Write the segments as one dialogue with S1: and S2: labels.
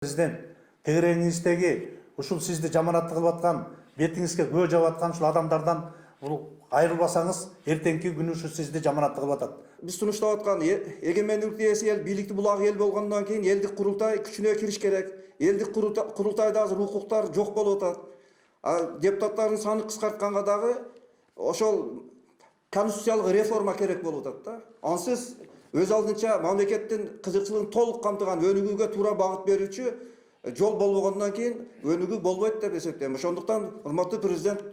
S1: Президент тегереңиздеги ушул сизди жаманатты кылып аткан, бетиңизге күбө жаап аткан ушул адамдардан айрылбасаңыз, эртеңки күнү ушу сизди жаманатты кылып атат.
S2: Биз сунуштап аткан эгемендүүлүктү ээси эл, бийликти булагы эл болгондон кийин элдик курултай күчүнө кириш керек. Элдик курултайда азыр укуктар жок болуп атат. Депутаттардын санын кыскартканга дагы ошол конституциялык реформа керек болуп атат да. Ансыз өз алдынча мамлекеттин кызыкчылыгын толук камтыган өнүгүүгө туура багыт берүүчү жол болбогондон кийин өнүгүү болбойт деп эсептейм. Ошондуктан урматтуу президент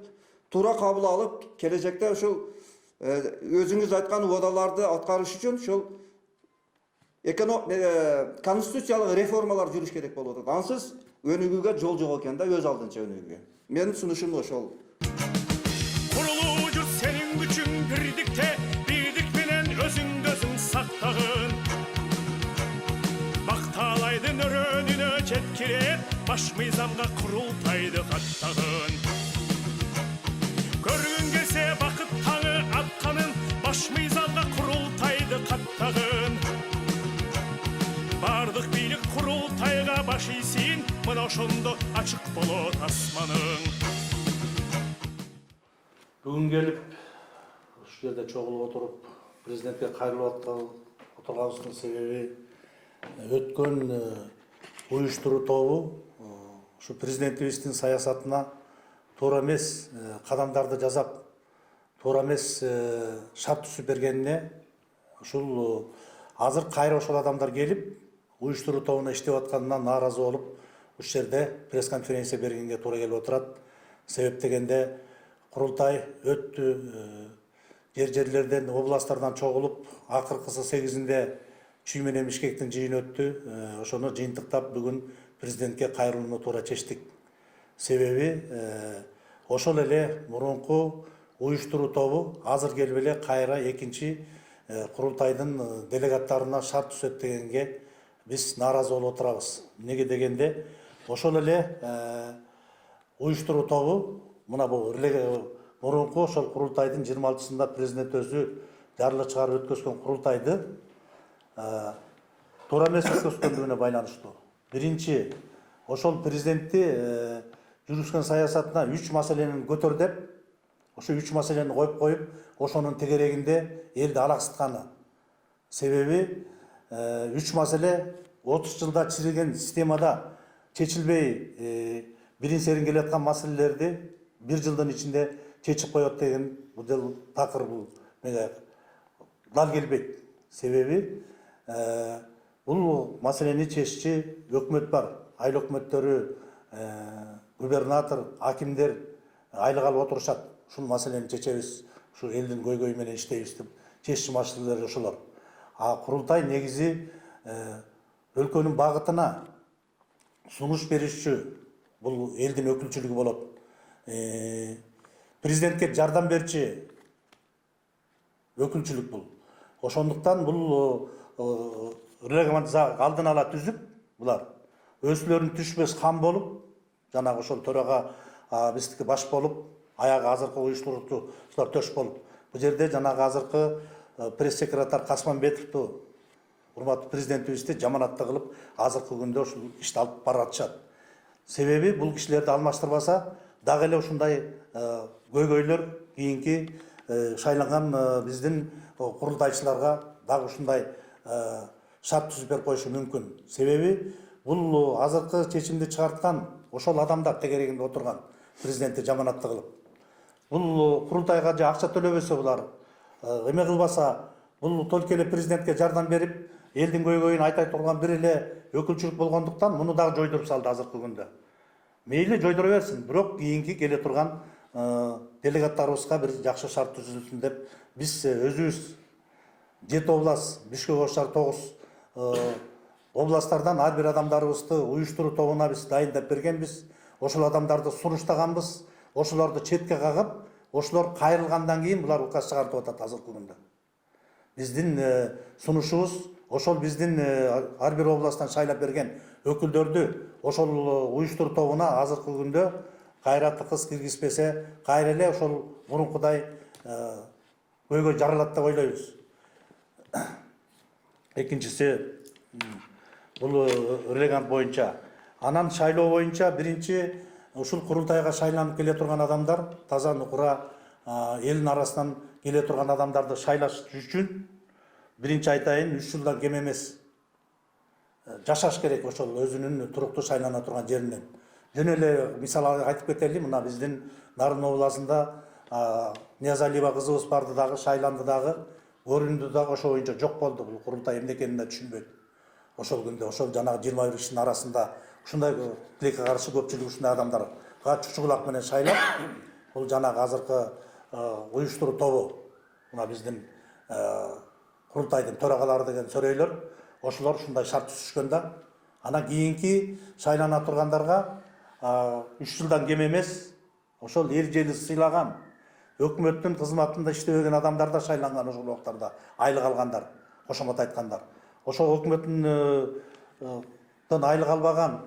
S2: туура кабыл алып, келечекте ушул өзүңүз айткан убадаларды аткарыш үчүн ушул конституциялык реформалар жүрүш керек болуп атат. Ансыз өнүгүүгө жол жок экен да, өз алдынча өнүгүүгө. Менин сунушум ошол.
S3: Kurulu jurt senin gücün birlikte, birlik bilen özüngde özün saktağın. Baktalaydın önüne çetkilip, baş mizamga kurultaydı kattağın. Görgün gelse bakıp tağı atkanın, baş mizamga kurultaydı kattağın. Bardık birlik kurultayga baş isin, mına şonda açık bolot asmanın.
S1: Бүгүн келип ушул жерде чогулуп отуруп президентке кайрылып отурганыбыздын себеби өткөн уюштуруу тобу ушу президентибиздин саясатына туура эмес кадамдарды жасап, туура эмес шарт түзүп бергенине ушул азыр кайра ошол адамдар келип уюштуруу тобуна иштеп атканына нааразы болуп ушул жерде пресс-конференция бергенге туура келип отурат. Себеп дегенде Курултай өттү, жерлерден, областтардан чогулуп, акыркысы 8-inde Чүй менен Бишкектин жыйыны өттү. Ошону жыйынтыктап бүгүн президентке кайрылууну туура чечтик. Себеби ошол эле мурунку уюштуруу тобу азыр келип эле кайра экинчи курултайдын делегаттарына шарт түзөт дегенге биз нааразы болуп отурабыз. Эмнеге дегенде ошол эле уюштуруу тобу мына бул мурунку ошол курултайдын 26-сында президент өзү жарлы чыгарып өткөзгөн курултайды туура эмес өткөзгөндүгүнө байланыштуу. Биринчи, ошол президентти жүргүзгөн саясатына 3 маселени көтөр деп, ошо 3 маселени коюп, ошонун тегерегинде элди алаксытканы. Себеби 3 маселе 30 жылда чирилген системада чечилбей, бирин серин келе аткан маселелерди 1 жылдын ичинде чечип коет деген бул такыр бул дал келбейт. Себеби бул маселени чеччи өкмөт бар. Айыл өкмөттөрү, губернатор, акимдер айлык алып отурушат. Ушул маселени чечебиз, ушу элдин көйгөйү менен иштейбиз деп чеччи маселелер ошолор. Курултай негизи өлкөнүн багытына сунуш беришчү бул элдин өкүлчүлүгү болот. Президентке жардам берчи өкүлчүлүк бул. Ошондуктан бул регламент алдын ала түзүп, булар өзүлөрүнүн түшпөс кам болуп, жанагы ошол төрага биздики баш болуп, аягы азыркы уюштуруучулар төш болуп. Бул жерде жанагы азыркы пресс-секретарь Касманбетовду урматтуу президентибизди жаманатты кылып, азыркы күндө ушул ишти алып баратышат. Себеби бул кишилерди алмаштырбаса, дагы эле ушундай көйгөйлөр кийинки шайланган биздин курултайчыларга дагы ушундай шарт түзүп берип коюшу мүмкүн. Себеби бул азыркы чечимди чыгарткан ошол адамдар тегерегинде отурган президентти жаманатты кылып. Бул курултайга же акча төлөбөсө булар, эме кылбаса, бул только эле президентке жардам берип, элдин көйгөйүн айтай турган бир эле өкүлчүлүк болгондуктан муну дагы жойдуруп салды азыркы күндө. Мейли жойдура берсин, бирок кийинки келе турган делегаттарыбызга бир жакшы шарт түзүлсүн деп биз өзүбүз 7 област, Бишкек ошар 9 областтардан ар бир адамдарыбызды уюштуруу тобуна биз дайындап бергенбиз. Ошол адамдарды суруштаганбыз, ошолорду четке кагып, ошолор кайрылгандан кийин булар указ чыгартып атат азыркы күндө. Биздин сунушубуз ошол биздин ар бир областтан шайлап берген өкүлдөрдү ошол уюштуруу тобуна азыркы күндө кайра тыкыз киргизбесе, кайра эле ошол мурункудай көйгөй жаралат деп ойлойбуз. Экинчиси, бул регламент боюнча Анан шайлоо боюнча биринчи ушул курултайга шайланып келе турган адамдар таза нукура элдин арасынан келе турган адамдарды шайлаш үчүн биринчи айтайын 3 жылдан кем эмес жашаш керек ошол өзүнүн туруктуу шайлана турган жеринен. Жөн эле мисал айтып кетели, мына биздин Нарын областында Ниязалиева кызыбыз барды дагы, шайланды дагы, көрүндү дагы, ошол боюнча жок болду. Бул курултай эмне экенин да түшүнбөйт. Ошол күндө, ошол жанагы 21 кишинин арасында ушундай тилекке каршы көпчүлүк ушундай адамдарга чучугулак менен шайлап, бул жанагы азыркы уюштуруу тобу, мына биздин курултайдын төрагалары деген сөрөйлөр, ошолор ушундай шарт түзүшкөн да. Анан кийинки шайлана тургандарга 3 жылдан кем эмес ошол эл жели сыйлаган, өкмөттүн кызматында иштебеген адамдар да шайланган ошол убактарда, айлык алгандар, кошомот айткандар. Ошол өкмөттүн айлык албаган,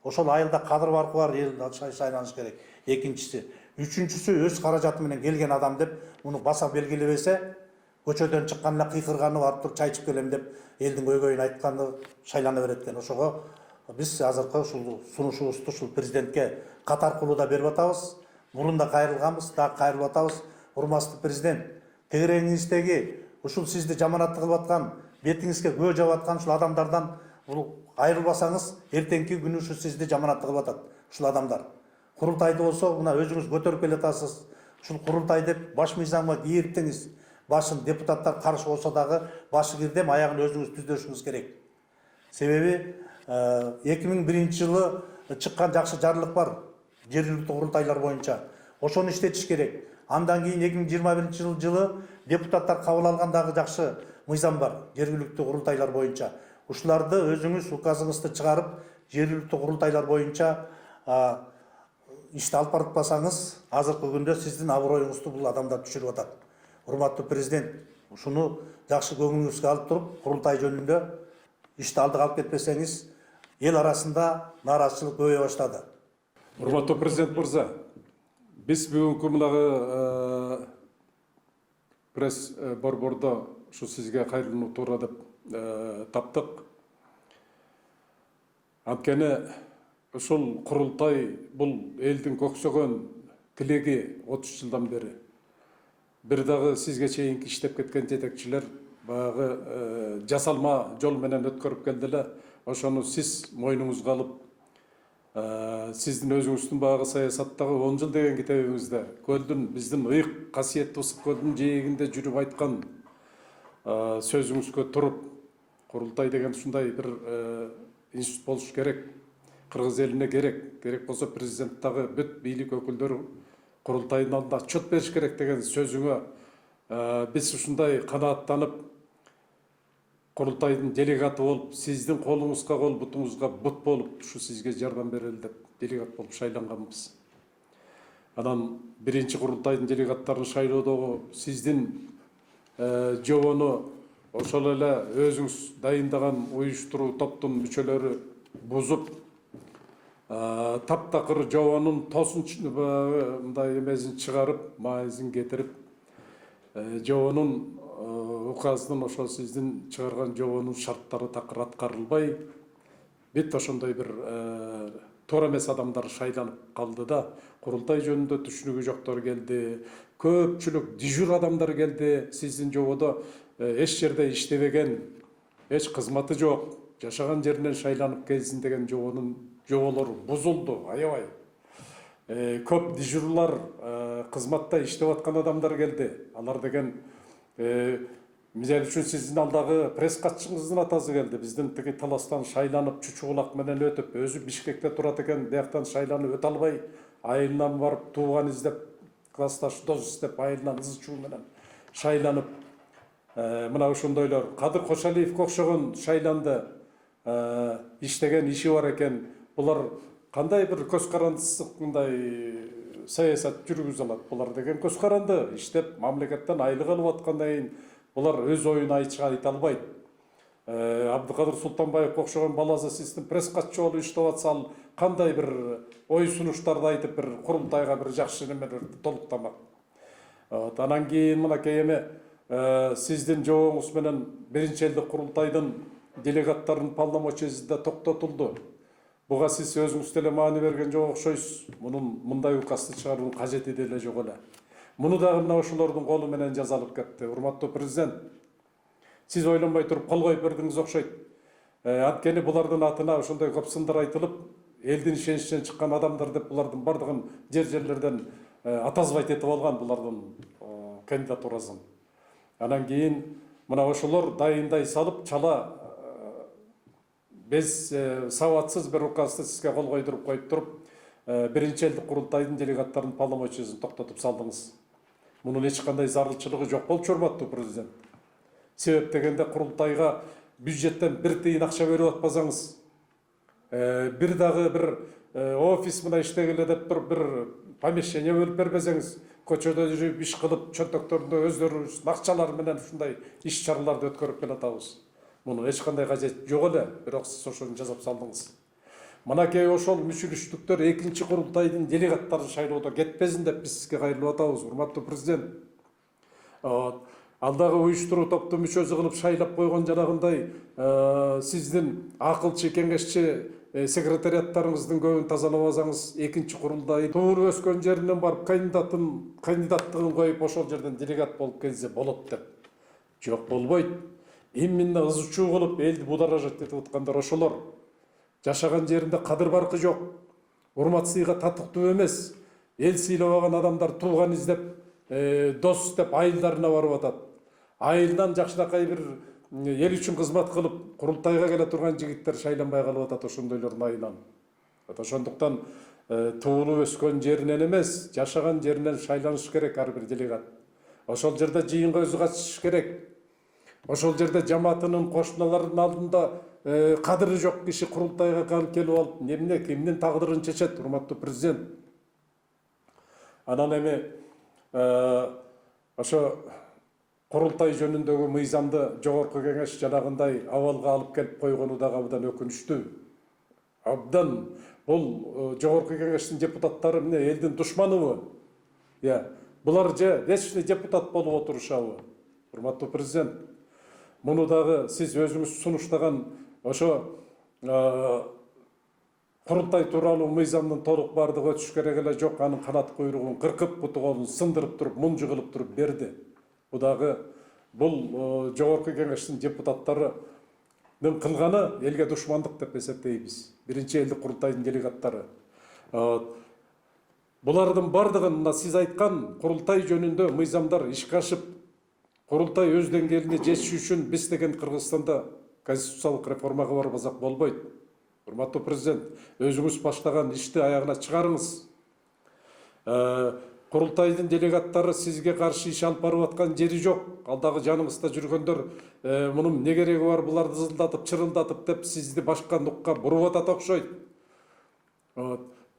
S1: ошол айылда кадыр баркы бар эл шайланыш керек. Экинчиси, үчүнчүсү өз каражаты менен келген адам деп муну баса белгилебесе, көчөдөн чыккан эле кыйкырганы барып туруп чай ичип келем деп элдин көйгөйүн айтканы шайлана берет экен. Ошого биз азыркы ушул сунушубузду ушул президентке кат аркылуу да берип атабыз. Мурун да кайрылганбыз, дагы кайрылып атабыз. Урматтуу президент, тегерегиңиздеги ушул сизди жаманаттык кылып аткан, бетиңизге күбө жаап аткан ушул адамдардан айрылбасаңыз, эртеңки күнү ушу сизди жаманаттык кылып атат ушул адамдар. Курултайды болсо мына өзүңүз көтөрүп келатасыз. Ушул курултай деп баш мыйзамга кийириптиңиз. Башын депутаттар каршы болсо дагы башы кирдем, аягын өзүңүз түздөшүңүз керек. Себеби 2001 жылы чыккан жакшы жарлык бар жергиликтүү курултайлар боюнча. Ошону иштетиш керек. Андан кийин 2021 жылы депутаттар кабыл алган дагы жакшы мыйзам бар жергиликтүү курултайлар боюнча. Ушуларды өзүңүз указыңызды чыгарып, жергиликтүү курултайлар боюнча ишти алып баратпасаңыз, азыркы күндө сиздин аброюңузду бул адамдар түшүрүп атат. Урматтуу президент, ушуну жакшы көңүлүңүзгө алып туруп, курултай жөнүндө ишти алдыга алып кетпесеңиз, ел арасында нааразычылык көбөйө баштады.
S4: Урматтуу президент мырза, биз бүгүнкү мынагы пресс борбордо ушу сизге кайрылууну туура деп таптык. Анткени ушул курултай бул элдин көксөгөн тилеги 30 жылдан бери. Бир дагы сизге чейинки иштеп кеткен жетекчилер баягы жасалма жол менен өткөрүп келдилер. Ошону сиз мойнуңузга алып, сиздин өзүңүздүн баягы саясаттагы 10 жыл деген китебиңизде көлдүн, биздин ыйык касиеттүү ысык көлдүн жээгинде жүрүп айткан сөзүңүзгө туруп, курултай деген ушундай бир институт болуш керек. Кыргыз элине керек болсо президент дагы бүт бийлик өкүлдөрү курултайдын алдында отчет бериш керек деген сөзүңө биз ушундай канааттанып, курултайдын делегаты болуп, сиздин колуңузга кол, бутуңузга бут болуп, ушу сизге жардам берели деп делегат болуп шайланганбыз. Анан биринчи курултайдын делегаттарын шайлоодогу сиздин жобону ошол эле өзүңүз дайындаган уюштуруу топтун мүчөлөрү бузуп, таптакыр жобонун мындай эмесин чыгарып, маайзин кетирип, жобонун указынын ошол сиздин чыгарган жобонун шарттары такыр аткарылбай, бит ошондой бир туура эмес адамдар шайланып калды да, курултай жөнүндө түшүнүгү жоктор келди, көпчүлүк дежур адамдар келди. Сиздин жободо эч жерде иштебеген, эч кызматы жок, жашаган жеринен шайланып келсин деген жоболор бузулду, аябай. Көп дежурлар, кызматта иштеп аткан адамдар келди. Алар деген мисалы үчүн сиздин алдагы пресс катчыңыздын атасы келди. Биздин тиги таластан шайланып, чучугулак менен өтүп, өзү Бишкекте турат экен, бияктан шайланып өтө албай, айылынан барып тууган издеп, классташ дос издеп, айылынан ызы чуу менен шайланып, мына ошондойлор. Кадыр Кошалиевге окшогон шайланды, иштеген иши бар экен. Булар кандай бир көз карандысыз мындай саясат жүргүзө алат? Булар деген көз каранды иштеп, мамлекеттен айлык алып аткандан кийин булар өз оюн айта албайт. Абдыкадыр Султанбаевге окшогон баласы сиздин пресс катчы болуп иштеп атса, ал кандай бир ой сунуштарды айтып, бир курултайга бир жакшы немелерди толуктамак. Анан кийин мынакей эме сиздин жобоңуз менен биринчи элдик курултайдын делегаттарын полномочиясында токтотулду. Буга сиз өзүңүз деле маани берген жок окшойсуз. Мунун мындай указды чыгаруунун кажети деле жок эле. Муну дагы мына ошолордун колу менен жазалып кетти. Урматтуу президент, сиз ойлонбой туруп кол коюп бердиңиз окшойт. Анткени булардын атына ошондой көп сындар айтылып, элдин ишеничинен чыккан адамдар деп булардын бардыгын жерлерден атазбайт этип алган булардын кандидатурасын. Анан кийин мына ошолор дайындай салып чала без сабатсыз бир указды сизге кол койдуруп коюп туруп, биринчи элдик курултайдын делегаттарынын полномочиясын токтотуп салдыңыз. Мунун эч кандай зарылчылыгы жок болчу, урматтуу президент. Себеп дегенде курултайга бюджеттен бир тыйын акча берип атпасаңыз, бир дагы бир офис мына иштегеле деп туруп бир помещение бөлүп бербесеңиз, көчөдө жүрүп иш кылып, чөнтөктөрүндө өздөрүбүздүн акчалар менен ушундай иш чараларды өткөрүп келатабыз. Мунун эч кандай кажети жок эле, бирок сиз ошону жасап салдыңыз. Мынакей ошол мүчүлүштүктөр экинчи курултайдын делегаттарын шайлоодо кетпесин деп биз сизге кайрылып атабыз, урматтуу президент. Алдагы уюштуруу топтун мүчөсү кылып шайлап койгон жанагындай сиздин акылчы, кеңешчи секретариаттарыңыздын көбүн тазалабасаңыз, экинчи курултай тууруп өскөн жеринен барып кандидаттыгын коюп ошол жерден делегат болуп келсе болот деп. Жок, болбойт. Именно ызчуу кылып элди будоражат этип аткандар ошолор. Жашаган жеринде кадыр баркы жок. Урмат сыйга татыктуу эмес. Эл сыйлабаган адамдар тууган издеп, дос деп айылдарына барып атат. Айылдан жакшынакай бир эл үчүн кызмат кылып, курултайга келе турган жигиттер шайланбай калып атат ошондойлордун айынан. Ошондуктан туулуп өскөн жеринен эмес, жашаган жеринен шайланыш керек ар бир делегат. Ошол жерде жыйынга өзү катышыш керек. Ошол жерде жамаатынын, кошуналарынын алдында кадыры жок киши курултайга келип алып, эмне кимдин тагдырын чечет, урматтуу президент. Анан эми ошо курултай жөнүндөгү мыйзамды жогорку кеңеш жанагындай абалга алып келип койгону дагы абдан өкүнүчтүү. Абдан бул жогорку кеңештин депутаттары эмне элдин душманыбы? Булар же вечный депутат болуп отурушабы? Урматтуу президент, муну дагы сиз өзүңүз сунуштаган ошо курултай тууралуу мыйзамдын толук бардыгы өтүш керек эле жок, анын канат куйругун кыркып, буту колун сындырып туруп, мунжу кылып туруп берди. Бул жогорку кеңештин депутаттарынын кылганы элге душмандык деп эсептейбиз. Биринчи элдик курултайдын делегаттары. Булардын бардыгын мына сиз айткан курултай жөнүндө мыйзамдар ишке ашып, курултай өз деңгээлине жетиши үчүн биз деген Кыргызстанда конституциялык реформага барбасак болбойт. Урматтуу президент, өзүңүз баштаган ишти аягына чыгарыңыз. Курултайдын делегаттары сизге каршы иш алып барып аткан жери жок. Ал дагы жаныңызда жүргөндөр мунун эмне кереги бар, буларды зылдатып, чырылдатып деп сизди башка нукка буруп атат окшойт.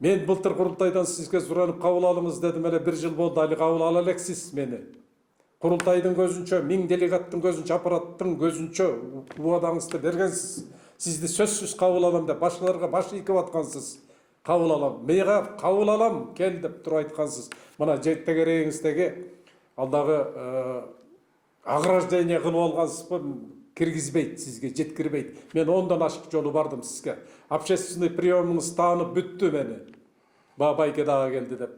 S4: Мен былтыр курултайдан сизге суранып кабыл алыңыз дедим эле, 1 жыл болду, али кабыл ала элексиз мени. Курултайдын көзүнчө, 1000 делегаттын көзүнчө, аппараттын көзүнчө убадаңызды бергенсиз. Сизди сөзсүз кабыл алам деп башкаларга баш ийкип аткансыз. Кабыл алам, мейга кабыл алам, кел деп туруп айткансыз. Мына тегерегиңиздеги ал дагы ограждение кылып алгансызбы, киргизбейт, сизге жеткирбейт. Мен 10дон ашык жолу бардым сизге. Общественный приемыңыз таанып бүттү мени. Бабайке дагы келди деп.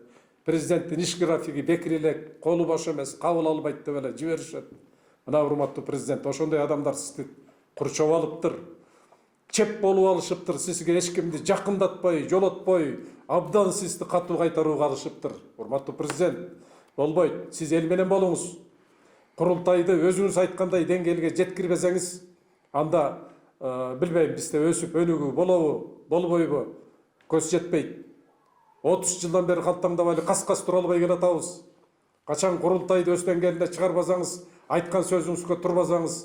S4: Президенттин иш графиги бекири элек, колу бош эмес, кабыл албайт деп эле жиберишет. Мына урматтуу президент, ошондой адамдар сизди курчоп алыптыр. Чеп болуп алышыптыр, сизге эч кимди жакындатпай, жолотпой, абдан сизди катуу кайтарууга алышыптыр. Урматтуу президент, болбойт. Сиз эл менен болуңуз. Курултайды өзүңүз айткандай деңгээлге жеткирбесеңиз, анда билбейм, бизде өсүп өнүгүү болобу, болбойбу, көз жетпейт. 30 жылдан бери калтаңдап эле кас-кас тура албай келатабыз. Качан курултайды өз деңгээлине чыгарбасаңыз, айткан сөзүңүзгө турбасаңыз,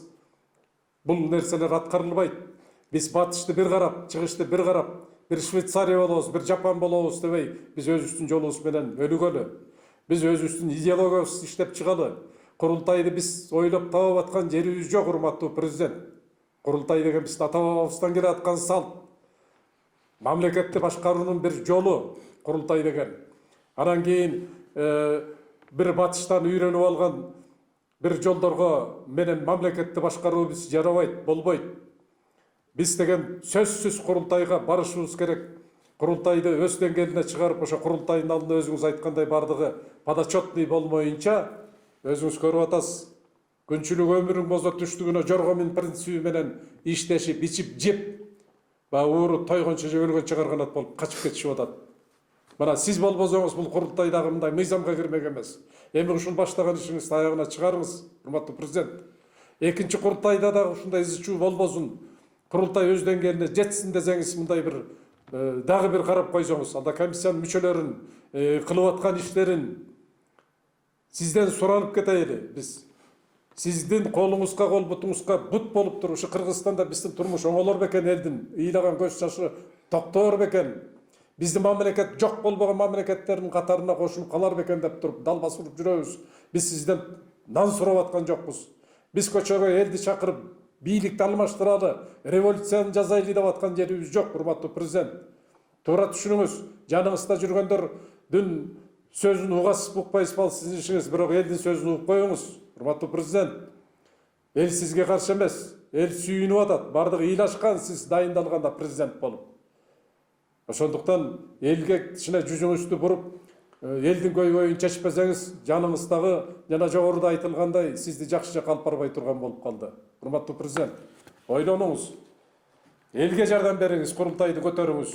S4: бул нерселер аткарылбайт. Биз батышты бир карап, чыгышты бир карап, бир Швейцария болобуз, бир Жапан болобуз дебей, биз өзүбүздүн жолубуз менен өнүгөлү. Биз өзүбүздүн идеологиябызды иштеп чыгалы. Курултайды биз ойлоп таап аткан жерибиз жок, урматтуу президент. Курултай деген биздин ата бабабыздан келе аткан салт. Мамлекетти башкаруунун бир жолу курултай деген. Анан кийин бир батыштан үйрөнүп алган бир жолдорго менен мамлекетти башкаруу биз жарабайт, болбойт. Биз деген сөзсүз курултайга барышыбыз керек. Курултайды өз деңгээлине чыгарып, ошо курултайдын алдында өзүңүз айткандай бардыгы подотчетный болмоюнча, өзүңүз көрүп атасыз. Күнчүлүк өмүрүң болсо түштүгүнө жоргомун принциби менен иштешип, ичип, жеп, ууру тойгончо же өлгөнчө чыгарганат болуп качып кетишип атат. Мына сиз болбосоңуз бул курултайдагы мындай мыйзамга кирмек эмес. Эми ушул баштаган ишиңизди аягына чыгарыңыз, урматтуу президент. Экинчи курултайда да ушундай ызы чуу болбосун. Курултай өз деңгээлине жетсин десеңиз, мындай бир дагы бир карап койсоңуз, анда комиссиянын мүчөлөрүн кылып аткан иштерин сизден суранып кетели биз. Сиздин колуңузга кол, бутуңузга бут болуп туруп, ушу Кыргызстанда биздин турмуш оңолор бекен, элдин ыйлаган көз жашы токтоор бекен, биздин мамлекет жок болбогон мамлекеттердин катарына кошулуп калар бекен деп туруп далбас уруп жүрөбүз. Биз сизден нан сурап аткан жокпуз. Биз көчөгө элди чакырып, бийликти алмаштыралы, революцияны жасайлы деп аткан жерибиз жок, урматтуу президент. Туура түшүнүңүз, жаныңызда жүргөндөрдүн сөзүн угасыз укпайсыз бал сиздин ишиңиз, бирок элдин сөзүн угуп коюңуз, урматтуу президент. Эл сизге каршы эмес, эл сүйүнүп атат, бардыгы ыйлашкан сиз дайындалганда президент болуп. Ошондуктан элге кичине жүзүңүздү буруп, элдин көйгөйүн чечпесеңиз, жаныңыздагы жана жогоруда айтылгандай сизди жакшы жакка алып барбай турган болуп калды. Урматтуу президент, ойлонуңуз. Элге жардам бериңиз, курултайды көтөрүңүз.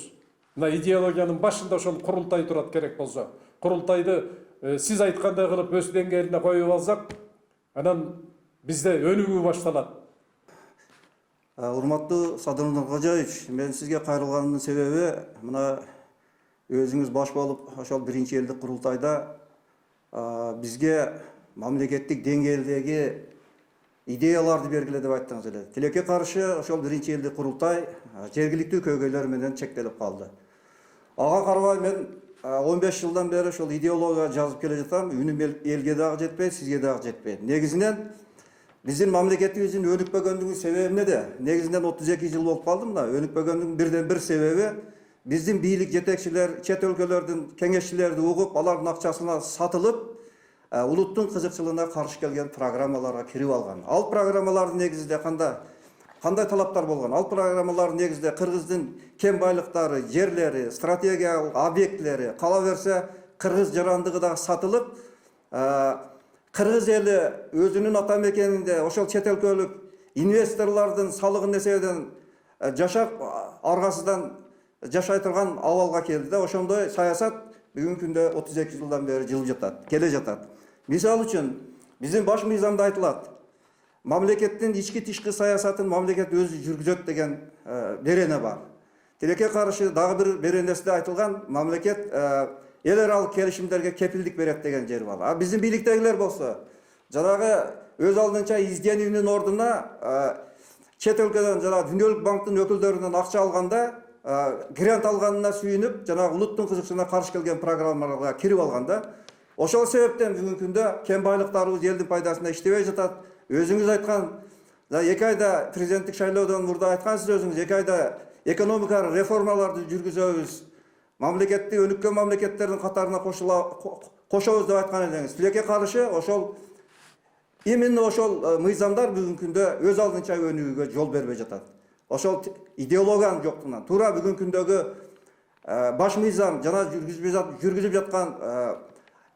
S4: Мына идеологиянын башында ошол курултай турат керек болсо. Курултайды сиз айткандай кылып өз деңгээлине коюп алсак, анан бизде өнүгүү башталат.
S2: Урматтуу Садыр Нуркожоевич, мен сизге кайрылганымдын себеби мына өзүңүз баш болуп ошол биринчи элдик курултайда бизге мамлекеттик деңгээлдеги идеяларды бергиле деп айттыңыз эле. Тилекке каршы ошол биринчи элдик курултай жергиликтүү көйгөйлөр менен чектелип калды. Ага карабай мен 15 жылдан бери ошол идеология жазып келе жатам. Үнүм элге дагы жетпейт, сизге дагы жетпейт. Негизинен биздин мамлекетибиздин өнүкпөгөндүгүнүн себеби эмнеде? Негизинен 32 жыл болуп калды мына. Өнүкпөгөндүгүнүн бирден бир себеби биздин бийлик жетекчилер, чет өлкөлөрдүн кеңешчилерди угуп, алардын акчасына сатылып, улуттун кызыкчылыгына каршы келген программаларга кирип алган. Ал программалардын негизинде кандай талаптар болгон? Ал программалардын негизинде кыргыздын кен байлыктары, жерлери, стратегиялык объектилери, кала берсе кыргыз жарандыгы да сатылып, кыргыз эли өзүнүн ата мекенинде ошол чет өлкөлүк инвесторлордун салыгын эсебеден жашап, аргасынан жашай турган абалга келди да. Ошондой саясат бүгүнкү күндө 32 жылдан бери жылып жатат, келе жатат. Мисал үчүн биздин баш мыйзамда айтылат, мамлекеттин ички тышкы саясатын мамлекет өзү жүргүзөт деген берене бар. Тилекке каршы дагы бир беренесинде айтылган, мамлекет эл аралык келишимдерге кепилдик берет деген жер бар. А биздин бийликтегилер болсо, жанагы өз алдынча изденүүнүн ордуна чет өлкөдөн жана Дүниөлүк банктын өкүлдөрүнөн акча алганда, грант алганына сүйүнүп, жанагы улуттун кызыкчылыгына каршы келген программаларга кирип алганда, ошол себептен бүгүнкү күндө кен байлыктарыбыз элдин пайдасына иштебей жатат. Өзүңүз айткан, 2 айда президенттик шайлоодон мурда айткансыз өзүңүз, 2 айда экономика реформаларды жүргүзөбүз, мамлекетти өнүккөн мамлекеттердин катарына кошобуз деп айткан элеңиз. Тилекке каршы ошол именно ошол мыйзамдар бүгүнкү күндө өз алдынча өнүгүүгө жол бербей жатат. Ошол идеологиянын жоктугунан туура бүгүнкү күндөгү баш мыйзам жана жүргүзүп жаткан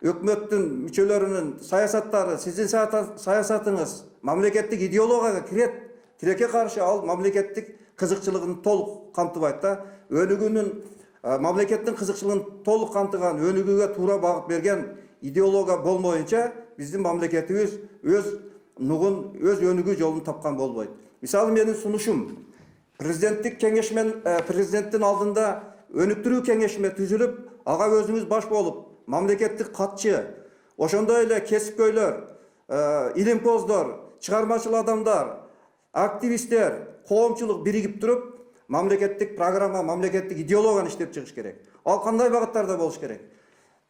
S2: өкмөттүн мүчөлөрүнүн саясаттары, сиздин саясатыңыз мамлекеттик идеологияга кирет. Тилекке каршы ал мамлекеттик кызыкчылыгын толук камтыбайт да. Өнүгүүнүн мамлекеттин кызыкчылыгын толук камтыган, өнүгүүгө туура багыт берген идеология болмоюнча биздин мамлекетибиз өз нугун, өз өнүгүү жолун тапкан болбойт. Мисалы менин сунушум президенттик кеңеш менен президенттин алдында өнүктүрүү кеңешиме түзүлүп, ага өзүңүз баш болуп, мамлекеттик катчы, ошондой эле кесипкөйлөр, илимпоздор, чыгармачыл адамдар, активисттер, коомчулук биригип туруп, мамлекеттик программа, мамлекеттик идеологияны иштеп чыгыш керек. Ал кандай багыттарда болуш керек?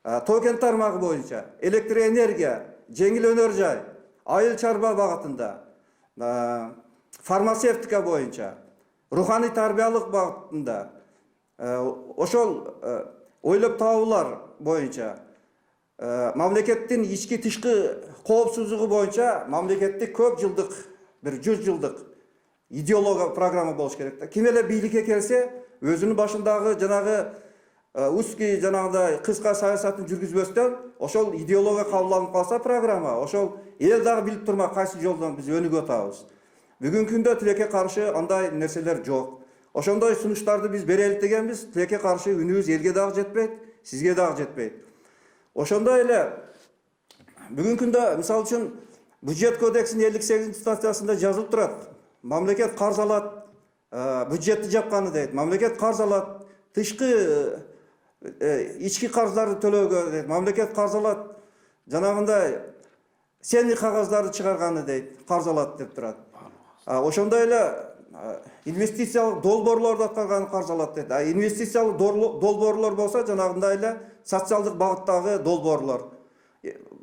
S2: Тоо-кен тармагы боюнча, электроэнергия, жеңил өнөр жай, айыл чарба багытында, фармацевтика боюнча, руханий тарбиялык багытында, ошол ойлоп табуулар боюнча, мамлекеттин ички тышкы коопсуздугу боюнча мамлекеттик көп жылдык, бир 100 жылдык идеология программа болуш керек да. Ким эле бийликке келсе, өзүнүн башындагы жанагы узкий жанагыдай кыска саясатын жүргүзбөстөн, ошол идеология кабыл алынып калса программа, ошол эл дагы билип турма кайсы жолдон биз өнүгүп атабыз. Бүгүнкү күндө тилекке каршы андай нерселер жок. Ошондой сунуштарды биз берели дегенбиз, тилекке каршы үнүбүз элге дагы жетпейт, сизге дагы жетпейт. Ошондой эле бүгүнкү күндө мисалы үчүн бюджет кодексинин 58 статьясында жазылып турат. Мамлекет карыз алат, бюджетти жапканы дейт. Мамлекет карыз алат, тышкы ички карыздарды төлөөгө дейт. Мамлекет карыз алат, жанагындай сенди кагаздарды чыгарганы дейт, карыз алат деп турат. Ошондой эле инвестициялык долбоорлорду аткарганы карыз алат дейт. Инвестициялык долбоорлор болсо жанагындай эле социалдык багыттагы долбоорлор.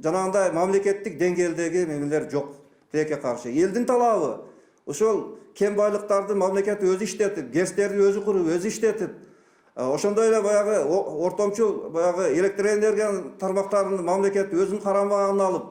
S2: Жанагындай мамлекеттик деңгээлдеги мемелер жок тилекке каршы. Элдин талабы ошол кем байлыктарды мамлекет өзү иштетип, ГЭСтерди өзү куруп, өзү иштетип, ошондой эле баягы ортомчул баягы электр энергия тармактарын мамлекет өзүнүн карамагына алып,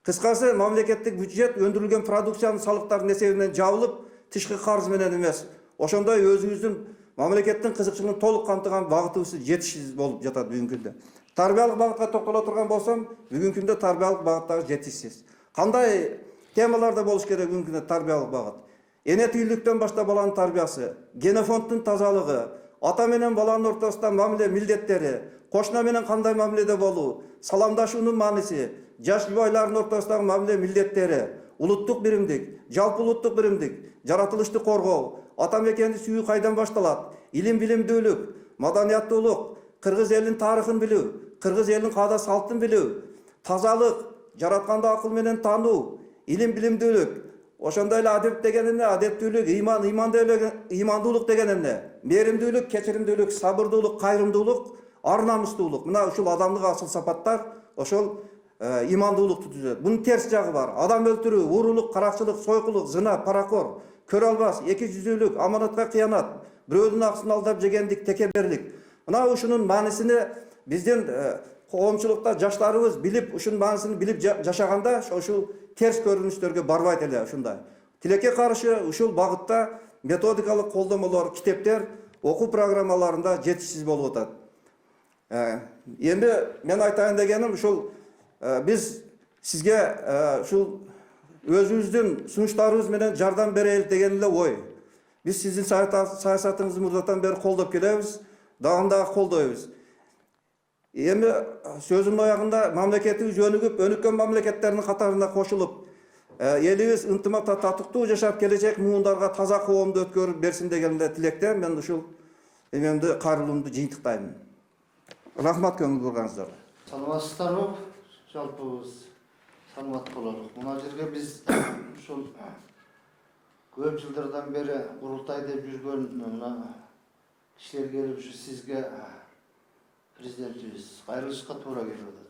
S2: кыскасы мамлекеттик бюджет өндүрүлгөн продукциянын салыктардын эсебинен жабылып, тышкы карыз менен эмес. Ошондой өзүбүздүн мамлекеттин кызыкчылыгын толук камтыган багытыбыз жетишсиз болуп жатат бүгүнкү күндө. Тарбиялык багытка токтоло турган болсом, бүгүнкү күндө тарбиялык багыттагы жетишсиз. Кандай темаларда болуш керек бүгүнкү күндө тарбиялык багыт? Эне түйүлүктөн баштап баланын тарбиясы, генофонддун тазалыгы, ата менен баланын ортосунда мамиле милдеттери, кошуна менен кандай мамиледе болуу, саламдашуунун мааниси, жаш жубайлардын ортосундагы мамиле милдеттери, улуттук биримдик, жалпы улуттук биримдик, жаратылышты коргоо, ата мекенди сүйүү кайдан башталат, илим билимдүүлүк, маданияттуулук, кыргыз элинин тарыхын билүү, кыргыз элинин каада салтын билүү, тазалык, жаратканды акыл менен таануу, илим билимдүүлүк, ошондой эле адеп деген эмне, адептүүлүк, ыймандуулук деген эмне, мээримдүүлүк, кечиримдүүлүк, сабырдуулук, кайрымдуулук, ар намустуулук. Мына ушул адамдык асыл сапаттар ошол имандуулукту түзөт. Бунун терс жагы бар. Адам өлтүрүү, уурулук, каракчылык, сойкулук, зына, паракор, көрө албас, эки жүздүүлүк, аманатка кыянат, бирөөнүн акысын алдап жегендик, текеберлик. Мына ушунун маанисини биздин коомчулукта жаштарыбыз билип, ушунун маанисин билип жашаганда ушул терс көрүнүштөргө барбайт эле ушундай. Тилекке каршы ушул багытта методикалык колдомолор, китептер, окуу программаларында жетишсиз болуп атат. Эми мен айтайын дегеним ушул биз сизге ушул өзүбүздүн сунуштарыбыз менен жардам берели деген эле ой. Биз сиздин саясатыңызды мурдатан бери колдоп келебиз, дагы колдойбуз. Эми сөзүмдүн аягында мамлекетибиз өнүккөн мамлекеттердин катарына кошулуп, элибиз ынтымак татыктуу жашап келечек муундарга таза коомду өткөрүп берсин деген эле тилекте мен ушул эмемди кайрылуумду жыйынтыктайм. Рахмат көңүл бурганыңыздарга.
S5: Саламатсыздарбы? Жалпыбыз саламат бололук. Мына жерге биз ушул көп жылдардан бери курултай деп жүргөн кишилер келип сизге президентибиз кайрылышка туура келип атат.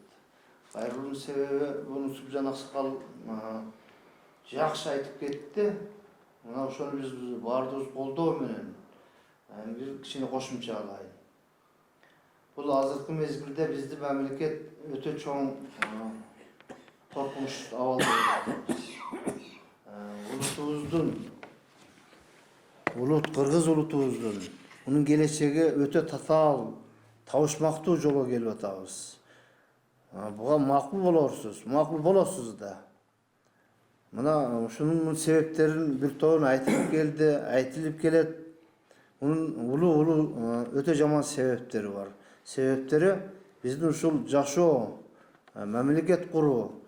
S5: Кайрылуунун себеби буну Субжан Аксакал жакшы айтып кетти. Мына ошону биз баардыгыбыз колдоо менен бир кичине кошумча алайын. Бул азыркы мезгилде бизди мамлекет өтө чоң коркунуч абалда. Улутубуздун, кыргыз улутубуздун, мунун келечеги өтө татаал, табышмактуу жолго келип атабыз. Буга макул болосуз да. Мына ушунун себептерин бир тобун айтылып келет. Мунун улуу өтө жаман себептери бар. Себептери биздин ушул жашоо, мамлекет куруу,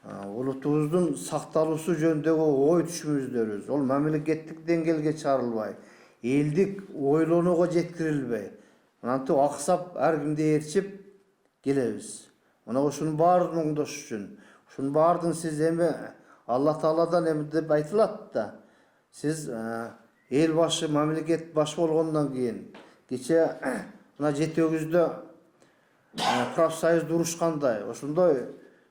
S5: улутубуздун сакталуусу жөнүндөгү ой түшүнүштөрүбүз, ол мамлекеттик деңгээлге чыгарылбай, элдик ойлонууга жеткирилбей, антип аксап ар кимди ээрчип келебиз. Мына ушунун баардыгын оңдош үчүн, ушунун баардыгын сиз эми Алла Тааладан эми деп айтылат да. Сиз эл башы, мамлекет баш болгондон кийин кече мына жетегибизде профсоюзда урушкандай, ошондой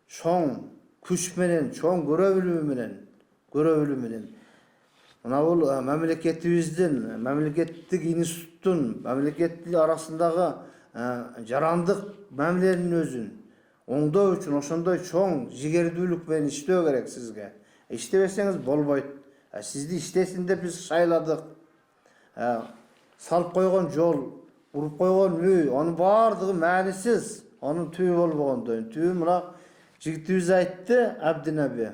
S5: чоң күч менен, чоң көрө билүү менен мына бул мамлекетибиздин, мамлекеттик институттун, мамлекеттин арасындагы жарандык мамиленин өзүн оңдоо үчүн ошондой чоң жигердүүлүк менен иштөө керек сизге. Иштебесеңиз болбойт. Sizdi iштесин деп биз шайладык. Салып койгон жол, уруп койгон үй, анын баардыгы маанисиз. Анын түбү болбогондон. Түбү мына жигитибиз айтты, Абдинаби.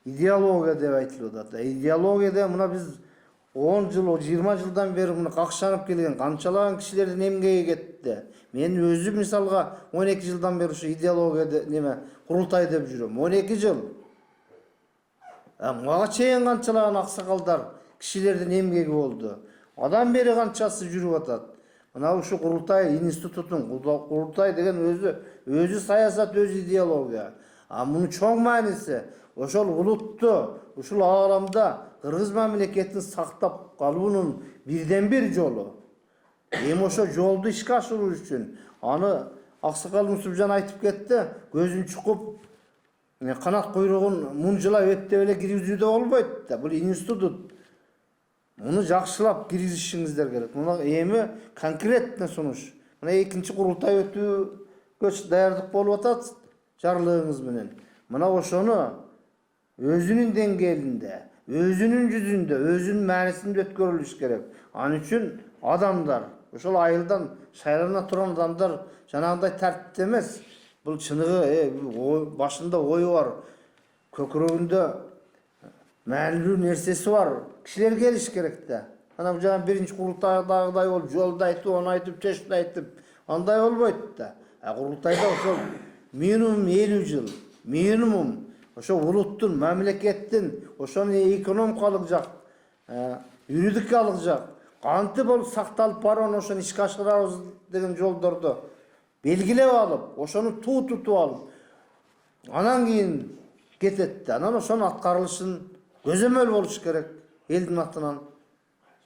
S5: Идеология деп айтылып атат. Идеологияда мына биз 10 жыл, 20 жылдан бeri мына какшанып келген канчалаган кишилердин эмгеги кетти. Мен өзүм мисалга 12 жылдан бeri ушу идеологияда неме курултай деп жүрөм. 12 жыл. Мага чейин канчалаган аксакалдар кишилердин эмгеги болду. Адан бери канчасы жүрүп атат. Мына ушу курултай институтун, курултай деген өзү саясат, өзү идеология. Мунун чоң мааниси ошол улутту, ушул ааламда кыргыз мамлекетин сактап калуунун бирден бир жолу. Эми ошо жолду ишке ашыруу үчүн аны Аксакал Мусубжан айтып кетти, көзүн чукуп канат куйругун мунжулап эптеп эле киргизүүдө болбойт да. Бул институт. Муну жакшылап киргизишиңиздер керек. Муну эми конкретный сунуш. Мына экинчи курултай өтүүгө даярдык болуп атат жарлыгыңыз менен. Мына ошону өзүнүн деңгээлинде, өзүнүн жүзүндө, өзүнүн маанисинде өткөрүлүш керек. Ал үчүн адамдар, ошол айылдан шайлана турган адамдар жанагындай тартипте эмес. Бул чыныгы башында ою бар, көкүрөгүндө маанилүү нерсеси бар кишилер келиш керек да. Ана бул жагы биринчи курултайдагыдай болуп, жолду айтып, onu айтып, чечти айтып, андай болбойт да. Курултайда ошол минимум 50 жыл, минимум ошо улуттун, мамлекеттин, ошонун экономикалык жак, юридикалык жак кантип болуп сакталып барып, ошону ишке ашырабыз деген жолдорду белгилеп алып, ошону тутуп алып, анан кийин кетет да. Анан ошонун аткарылышын көзөмөл болуш керек элдин атынан.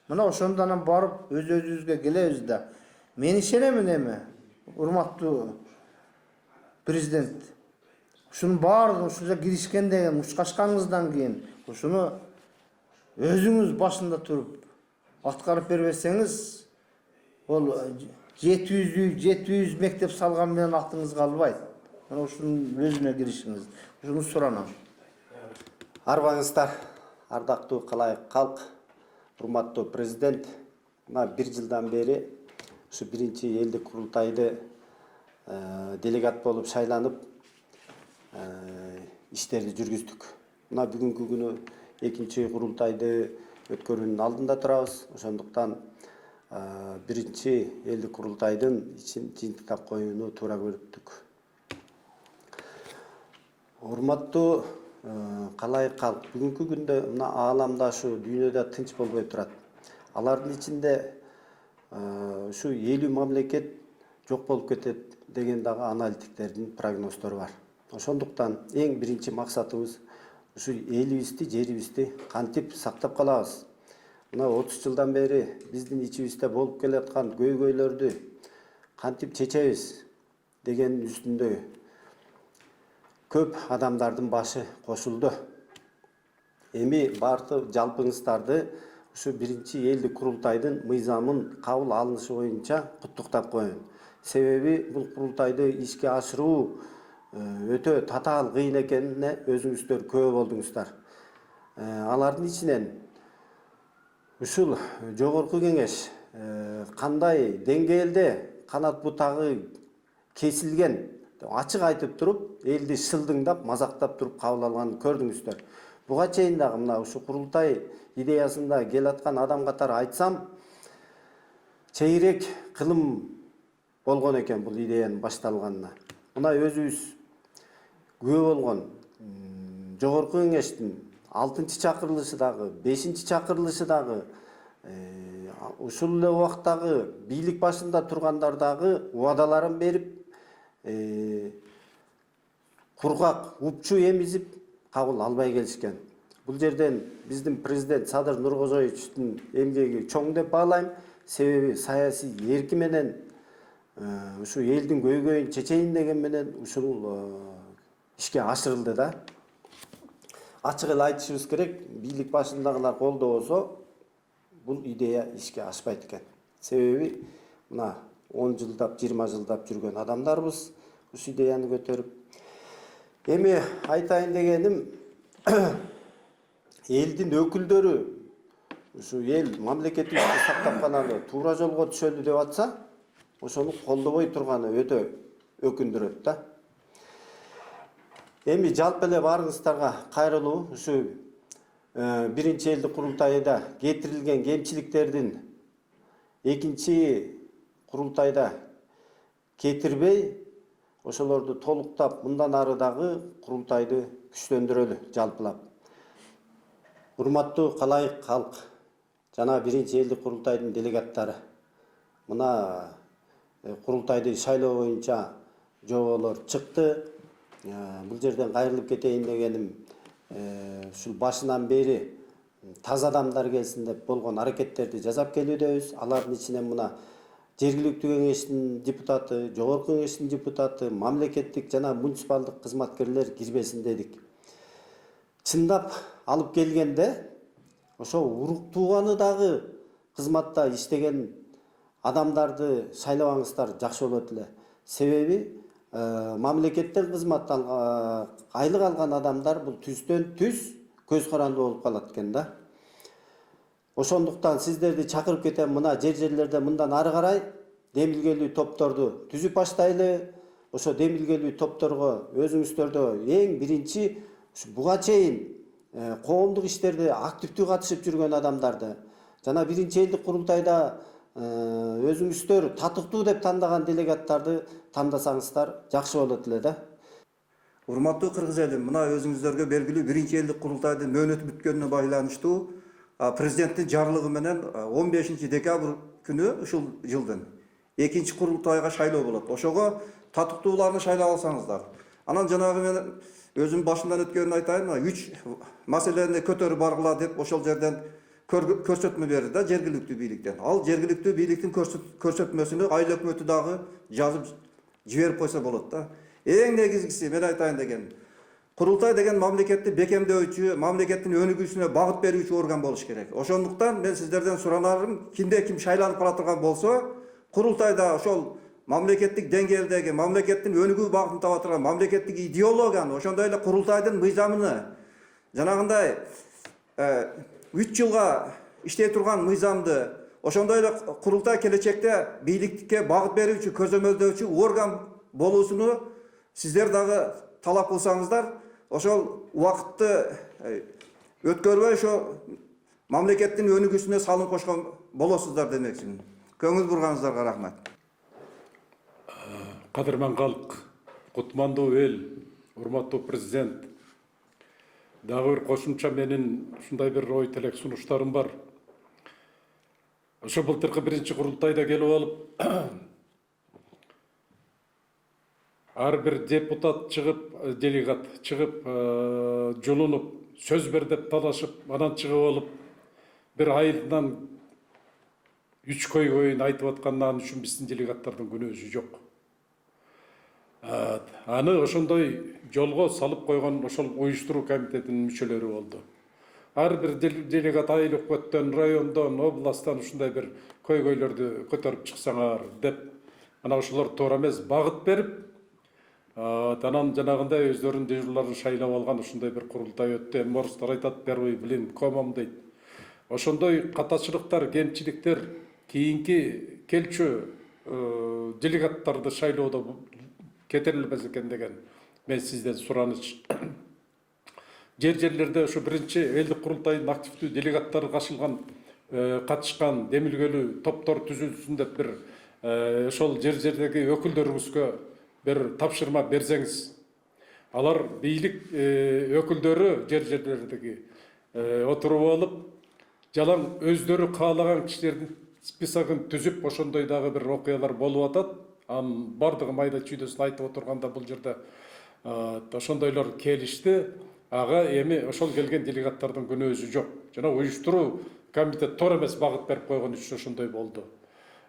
S5: Мына ошондо анан барып өзүбүзгө келебиз да. Мен ишенемин эми, урматтуу президент. Ушунун баардыгын ушуга киришкенден кийин, мушкашканыңыздан кийин, ушуну өзүңүз башында туруп аткарып бербесеңиз, ол 700 үй, 700 мектеп салган менен актыңыз калбайт. Мына ушунун өзүнө киришиңиз. Ушуну суранам.
S6: Арбаңыздар, ардактуу калайык калк, урматтуу президент, мына 1 жылдан бери ушу биринчи элдик курултайды делегат болуп шайланып иштерди жүргүздүк. Мына бүгүнкү күнү экинчи курултайды өткөрүүнүн алдында турабыз. Ошондуктан биринчи элдик курултайдын ичин жыйынтыктап коюуну туура көрүптүк. Урматтуу калайык калк, бүгүнкү күндө мына ааламда ушу дүйнөдө тынч болбой турат. Алардын ичинде ушу 50 мамлекет жок болуп кетет деген дагы аналитиктердин прогноздору бар. Ошондуктан эң биринчи максатыбыз ушу элибизди, жерибизди кантип сактап калабыз. Мына 30 жылдан бери биздин ичибизде болуп келаткан көйгөйлөрдү кантип чечебиз деген үстүндө көп адамдардын башы кошулду. Эми бардык жалпыңыздарды ушу биринчи элдик курултайдын мыйзамын кабыл алынышы боюнча куттуктап коеюн. Себеби бул курултайды ишке ашыруу өтө татаал кыйын экенине өзүңүздөр күбө болдуңуздар. Алардын ичинен ушул жогорку кеңеш кандай деңгээлде канат бутагы кесилген ачык айтып туруп, элди шылдыңдап, мазактап туруп кабыл алганын көрдүңүздөр. Буга чейин дагы мына ушу курултай идеясында келаткан адам катары айтсам, чейрек кылым болгон экен бул идеянын башталганына. Мына өзүбүз күбө болгон жогорку кеңештин 6-чакырылышы дагы, 5-чакырылышы дагы, ушул эле убактагы бийлик башында тургандар дагы убадаларын берип, кургак упчу эмизип кабыл албай келишкен. Бул жерден биздин президент Садыр Нуркожоевичтин эмгеги чоң деп баалайм. Себеби саясий эрки менен ушу элдин көйгөйүн чечейин деген менен ушул ишке ашырылды да. Ачык эле айтышыбыз керек, бийлик башындагылар колдобосо бул идея ишке ашпайт экен. Себеби мына 10 жылдап, 20 жылдап жүргөн адамдарбыз ушу идеяны көтөрүп. Эми айтайын дегеним, элдин өкүлдөрү ушу эл мамлекетибизди сактап калалы туура жолго түшөлү деп атса, ошону колдобой турганы өтө өкүндүрөт да. Эми жалпы эле баарыңыздарга кайрылуу ушу биринчи элдик курултайда кетирилген кемчиликтердин экинчи курултайда кетирбей, ошолорду толуктап, мындан ары дагы курултайды күчтөндүрөлү жалпылап. Урматтуу калайык калк жана биринчи элдик курултайдын делегаттары, мына курултайды шайлоо боюнча жоболор чыкты. Бул жерден кайрылып кетейин дегеним, ушул башынан бери таза адамдар келсин деп болгон аракеттерди жасап келүүдөбүз. Алардын ичинен мына жергиликтүү кеңештин депутаты, жогорку кеңештин депутаты, мамлекеттик жана муниципалдык кызматкерлер кирбесин дедик. Чындап алып келгенде, ошо уруктууганы дагы кызматта иштеген адамдарды шайлабаңыздар жакшы болот эле. Себеби мамлекеттен кызмат айлык алган адамдар бул түздөн түз көз карандуу болуп калат экен да. Ошондуктан сиздерди чакырып кетем, мына жерлерде мындан ары карай демилгелүү топторду түзүп баштайлы. Ошо демилгелүү топторго өзүңүздөрдө эң биринчи буга чейин коомдук иштерде активдүү катышып жүргөн адамдарды жана биринчи элдик курултайда өзүңүздөр татыктуу деп тандаган делегаттарды тандасаңыздар жакшы болот эле да.
S2: Урматтуу кыргыз эли, мына өзүңүздөргө белгилүү биринчи элдик курултайдын мөөнөтү бүткөнүнө байланыштуу президенттин жарлыгы менен 15 декабрь күнү ушул жылдын экинчи курултайга шайлоо болот. Ошого татыктууларны шайлап алсаңыздар. Анан жанагы мен өзүм башынан өткөнүн айтайын, 3 маселени көтөрүп баргыла деп ошол жерден көрсөтмө берди да жергиликтүү бийликтен. Ал жергиликтүү бийликтин көрсөтмөсүнү айыл өкмөтү дагы жазып жиберип койсо болот да. Эң негизгиси мен айтайын деген, курултай деген мамлекетти бекемдөөчү, мамлекеттин өнүгүүсүнө багыт берүүчү орган болуш керек. Ошондуктан мен сиздерден суранарым, кимде ким шайланып кала турган болсо, курултайда ошол мамлекеттик деңгээлдеги, мамлекеттин өнүгүү багытын таба турган мамлекеттик идеологияны, ошондой эле курултайдын мыйзамыны, жанагындай 3 жылга иштей турган мыйзамды, ошондой эле курултай келечекте бийликке багыт берүүчү, көзөмөлдөөчү орган болуусуну сиздер дагы талап кылсаңыздар, ошол убакытты өткөрбөй ошо мамлекеттин өнүгүүсүнө салым кошкон болосуздар демекчимин. Көңүл бурганыңыздарга рахмат.
S4: Кадырман калк, кутмандуу эл, урматтуу президент, дагы бир кошумча менин ушундай бир ой тилек сунуштарым бар. Ошо былтыркы биринчи курултайда келип алып, ар бир депутат чыгып, делегат чыгып, жолунуп, сөз бер деп талашып, анан чыгып алып, бир айылдан 3 көйгөйүн айтып аткандан үчүн биздин делегаттардын күнөөсү жок. Аны ошондой жолго салып койгон ошол уюштуруу комитетинин мүчөлөрү болду. Ар бир делегат айыл өкмөттөн, райондон, областтан ушундай бир көйгөйлөрдү көтөрүп чыксаңар деп, ана ошолор туура эмес багыт берип, анан жанагындай өздөрүнүн дежурларын шайлап алган ушундай бир курултай өттү. Эми орустар айтат, первый блин комом дейт. Ошондой катачылыктар, кемчиликтер кийинки келчү делегаттарды шайлоодо кетирилбес экен деген мен сизден сураныч. Жерлерде ошо биринчи элдик курултайдын активдүү делегаттары катышкан демилгелүү топтор түзүлсүн деп бир ошол жердеги өкүлдөрүңүзгө бир тапшырма берсеңиз, алар бийлик өкүлдөрү жерлердеги отуруп алып, жалаң өздөрү каалаган кишилердин списогун түзүп, ошондой дагы бир окуялар болуп атат. Анын бардыгы майда чүйдөсүн айтып отурганда бул жерде ошондойлор келишти. Ага эми ошол келген делегаттардын күнөөсү жок. Жана уюштуруу комитет туура эмес багыт берип койгон үчүн ошондой болду.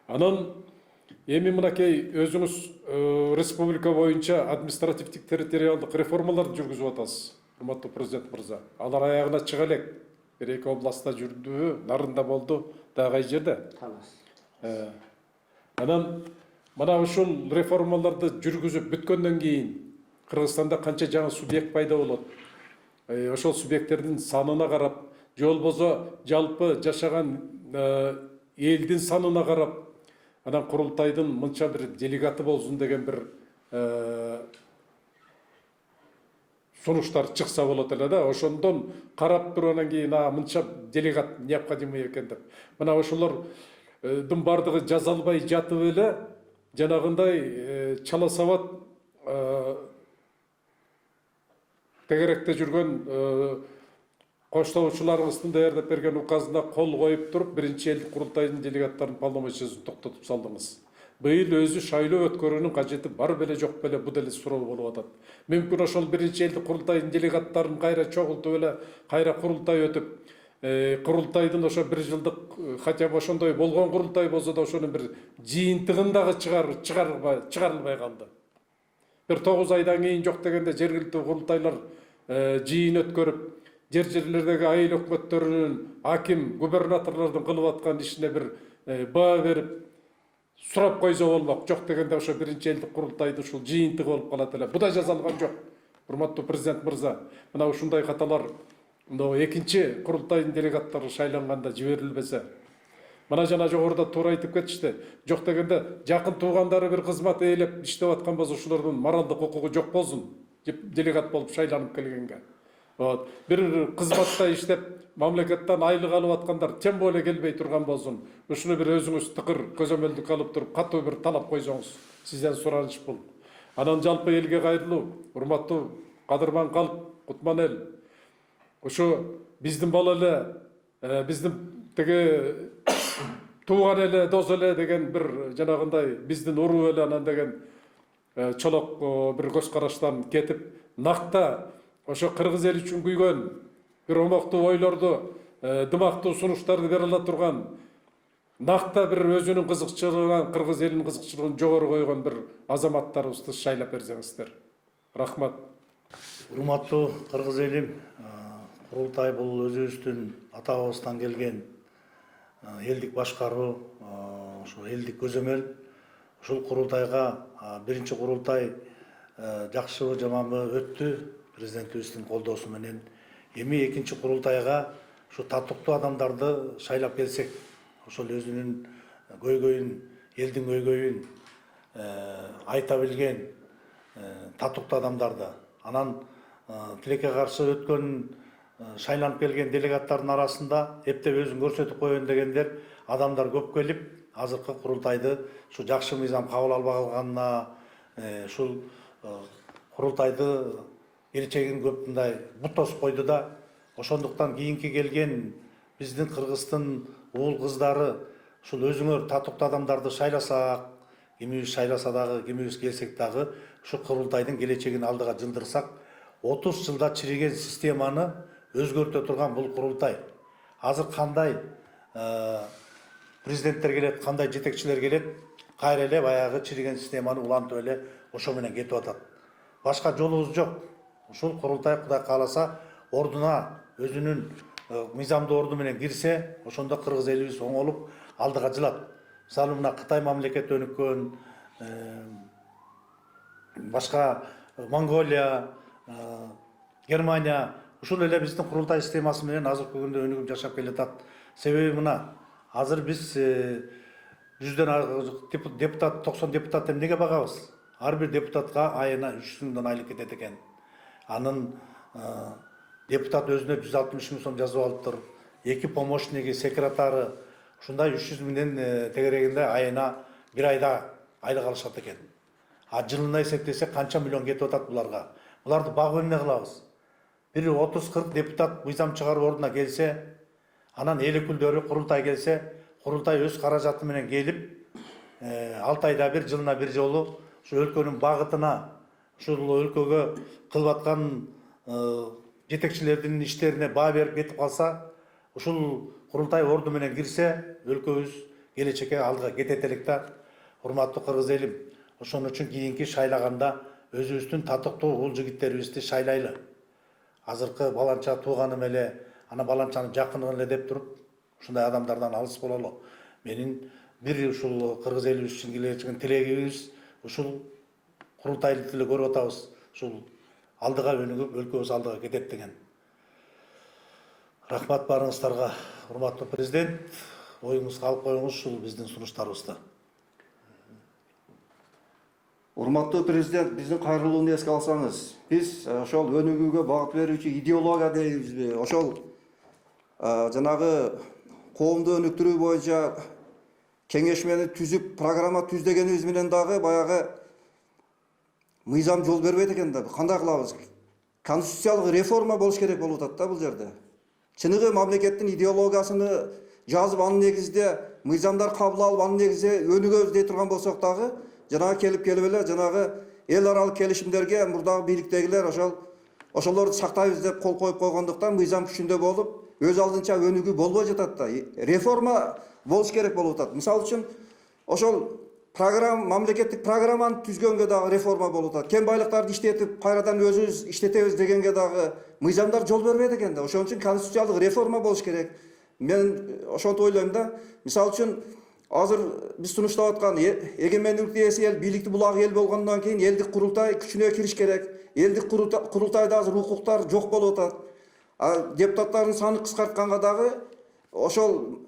S4: Анан эми мынакей өзүңүз республика боюнча административдик территориалдык реформаларды жүргүзүп атасыз, урматтуу президент мырза. Алар аягына чыга элек. Бир эки областта жүрдү, Нарында болду, дагы кай жерде? Анан мына ушул реформаларды жүргүзүп бүткөндөн кийин Кыргызстанда канча жаңы субъект пайда болот? ошол субъекттердин санына карап, же болбосо жалпы жашаган элдин санына карап, анан курултайдын мынча бир делегаты болсун деген бир сунуштар чыкса болот эле да. Ошондон карап туруп анан кийин мынча делегат необходимый экен деп. Мына ошолордун бардыгы жазалбай жатып эле жанагындай чала сабат тегеректе жүргөн коштоочуларыбыздын даярдап берген указына кол коюп туруп, биринчи элдик курултайдын делегаттарынын полномочиясын токтотуп салдыңыз. Быйыл өзү шайлоо өткөрүүнүн кажети бар беле жок беле бу деле суроо болуп атат. Мүмкүн ошол биринчи элдик курултайдын делегаттарын кайра чогултуп эле кайра курултай өтүп, курултайдын ошо бир жылдык хотя бы ошондой болгон курултай болсо да ошонун бир жыйынтыгын дагы чыгарылбай калды. Бир 9 айдан кийин жок дегенде жергиликтүү курултайлар жыйын өткөрүп, жерлердеги айыл өкмөттөрүнүн, аким, губернаторлордун кылып аткан ишине бир баа берип сурап койсо болмок. Жок дегенде ошо биринчи элдик курултайды ушул жыйынтыгы болуп калат эле. Бу да жазалган жок. Урматтуу президент мырза, мына ушундай каталар экинчи курултайдын делегаттары шайланганда жиберилбесе, мына жана жогоруда туура айтып кетишти. Жок дегенде жакын туугандары бир кызмат ээлеп иштеп аткан болсо ошолордун моралдык укугу жок болсун, делегат болуп шайланып келгенге. Бир кызматта иштеп мамлекеттен айлык алып аткандар тем более келбей турган болсун. Ушуну бир өзүңүз тыкыр көзөмөлдүк алып туруп катуу бир талап койсоңуз, сизден сураныш бул. Анан жалпы элге кайрылуу, урматтуу кадырман калк, кутман эл. Ошо биздин бала эле, биздин теге тууган эле, дос эле деген бир жанагындай биздин уруу эле анан деген чолок бир көз караштан кетип, накта ошо кыргыз эл үчүн күйгөн бир омоктуу ойлорду, дымактуу сунуштарды бере ала турган, накта бир өзүнүн кызыкчылыгын, кыргыз элинин кызыкчылыгын жогору койгон бир азаматтарыбызды шайлап берсеңиздер. Рахмат.
S1: Урматтуу кыргыз элим, курултай бул өзүбүздүн атабыздан келген элдик башкаруу, ошо элдик көзөмөл. Ушул курултайга биринчи курултай жакшыбы жаманбы өттү, президентибиздин колдоосу менен. Эми экинчи курултайга ушу татыктуу адамдарды шайлап келсек, ошол өзүнүн көйгөйүн, элдин көйгөйүн айта билген татыктуу адамдарды, анан тилекке каршы өткөн шайланып келген делегаттардын арасында эптеп өзүн көрсөтүп коеюн дегендер адамдар көп келип, азыркы курултайды ушу жакшы мыйзам кабыл албай калганына, ушул курултайды келечегин көп мындай бут тосуп койду да. Ошондуктан кийинки келген биздин Кыргыздын уул кыздары ушул өзүңөр татыктуу адамдарды шайласак, кимибиз шайласа дагы, кимибиз келсек дагы, ушу курултайдын келечегин алдыга жылдырсак, 30 жылда чириген системаны өзгөртө турган бул курултай. Азыр кандай президенттер келет, кандай жетекчилер келет, кайра эле баягы чириген системаны улантып эле ошо менен кетип атат. Башка жолубуз жок. Ушул курултай Кудай кааласа ордуна өзүнүн мыйзамдуу орду менен кирсе, ошондо кыргыз элибиз оңолуп алдыга жылат. Мисалы мына Кытай мамлекети өнүккөн, башка Монголия, Германия ушул эле биздин курултай системасы менен азыркы күндө өнүгүп жашап келатат. Себеби мына азыр биз 100дөн депутат, 90 депутат эмнеге багабыз? Ар бир депутатка айына 300 миңден айлык кетет экен. Анын депутат өзүнө 160 миң сом жазып алыптыр. 2 помощниги, секретары ушундай 300 миңден тегерегинде айына бир айда айлык алышат экен. Жылына эсептесек канча миллион кетип атат буларга. Буларды багып эмне кылабыз? Бир 30-40 депутат мыйзам чыгаруу ордуна келсе, анан эл өкүлдөрү курултай келсе, курултай өз каражаты менен келип, 6 айда бир, жылына бир жолу ушу өлкөнүн багытына, ушул өлкөгө кылып аткан жетекчилердин иштерине баа берип кетип калса, ушул курултай орду менен кирсе, өлкөбүз келечекке алдыга кетет элек да. Урматтуу кыргыз элим, ошон үчүн кийинки шайлаганда өзүбүздүн татыктуу уул жигиттерибизди шайлайлы. Азыркы баланча тууганым эле, ана баланчанын жакыны эле деп туруп, ушундай адамдардан алыс бололу. Менин бир ушул кыргыз элибиз үчүн келечектен тилегибиз ушул курултайды деле көрүп атабыз. Ушул алдыга өнүгүп, өлкөбүз алдыга кетет деген. Рахмат барыңыздарга. Урматтуу президент, оюңузга алып коюңуз ушул биздин сунуштарыбызды.
S2: Урматтуу президент, биздин кайрылууну эске алсаңыз, биз ошол өнүгүүгө багыт берүүчү идеология дейбизби, ошол жанагы коомду өнүктүрүү боюнча кеңешмени түзүп, программа түздөгөнүбүз менен дагы баягы мыйзам жол бербейт экен да. Кандай кылабыз? Конституциялык реформа болуш керек болуп атат да бул жерде. Чыныгы мамлекеттин идеологиясыны жазып, анын негизинде мыйзамдар кабыл алып, анын негизинде өнүгөбүз дей турган болсок дагы, жанагы келип эле жанагы эл аралык келишимдерге мурдагы бийликтегилер ошолорду сактайбыз деп кол коюп койгондуктан мыйзам күчүндө болуп, өз алдынча өнүгүү болбой жатат да. Реформа болуш керек болуп атат. Мисалы үчүн ошол мамлекеттик программаны түзгөнгө дагы реформа болуп атат. Кен байлыктарды иштетип, кайрадан өзүбүз иштетебиз дегенге дагы мыйзамдар жол бербейт экен да. Ошон үчүн конституциялык реформа болуш керек. Мен ошонтип ойлойм да. Мисалы үчүн азыр биз сунуштап аткан эгемендик ээси эл, бийликти булак эл болгондон кийин элдик курултай күчүнө кириш керек. Элдик курултайда азыр укуктар жок болуп атат. Депутаттардын саны кыскартканга дагы ошол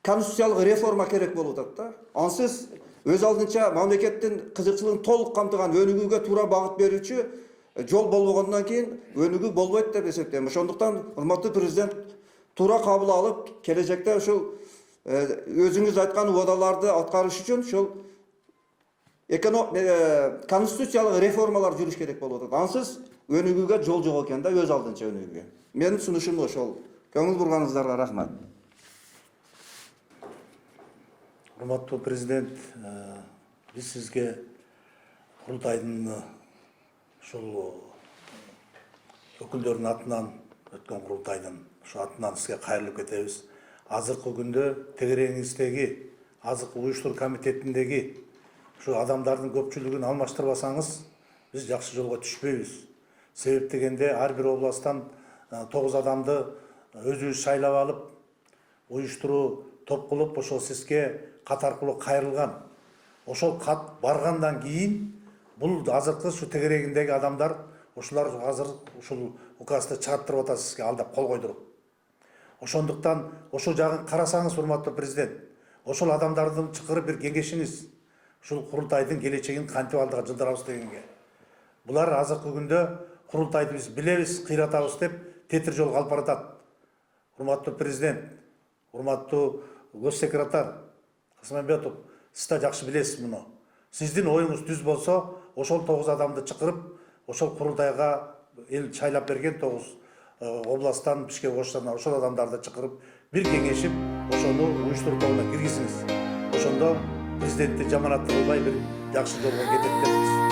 S2: конституциялык реформа керек болуп атат да. Ансыз өз алдынча мамлекеттин кызыкчылыгын толук камтыган өнүгүүгө туура багыт берүүчү жол болбогондон кийин өнүгүү болбойт деп эсептейм. Ошондуктан урматтуу президент, туура кабыл алып, келечекте ушул өзүңүз айткан убадаларды аткарыш үчүн ушул конституциялык реформалар жүрүш керек болуп атат. Ансыз өнүгүүгө жол жок экен да, өз алдынча өнүгүүгө. Менин сунушум ошол. Көңүл бурганыңыздарга рахмат.
S1: Урматтуу президент, биз сизге курултайдын ушул өкүлдөрүнүн атынан өткөн курултайдын ушу атынан сизге кайрылып кетебиз. Азыркы күндө тегерегиңиздеги азыркы уюштуруу комитетиндеги ушу адамдардын көпчүлүгүн алмаштырбасаңыз, биз жакшы жолго түшпөйбүз. Себеп дегенде ар бир областтан 9 адамды өзүбүз шайлап алып, уюштуруу топ кылып, ошол сизге кат аркылуу кайрылган. Ошол кат баргандан кийин бул азыркы ушу тегерегиндеги адамдар ушулар азыр ушул указды чыгарттырып атат сизге алдап кол койдуруп. Ошондуктан ошол жагын карасаңыз, урматтуу президент, ошол адамдардын чакырып бир кеңешиңиз, ушул курултайдын келечегин кантип алдыга жылдырабыз дегенге. Булар азыркы күндө курултайды биз билебиз, кыйратабыз деп тетир жолго алып баратат. Урматтуу президент, урматтуу гос секретарь Касымбетов, сиз да жакшы билесиз муну. Сиздин оюңуз түз болсо, ошол 9 адамды чакырып, ошол курултайга эл шайлап берген 9 областтан, Бишкек оштан ошол адамдарды чакырып, бир кеңешип, ошону уюштуруу тобуна киргизиңиз. Ошондо президентти жаманаттырбай бир жакшы жолго кетет деп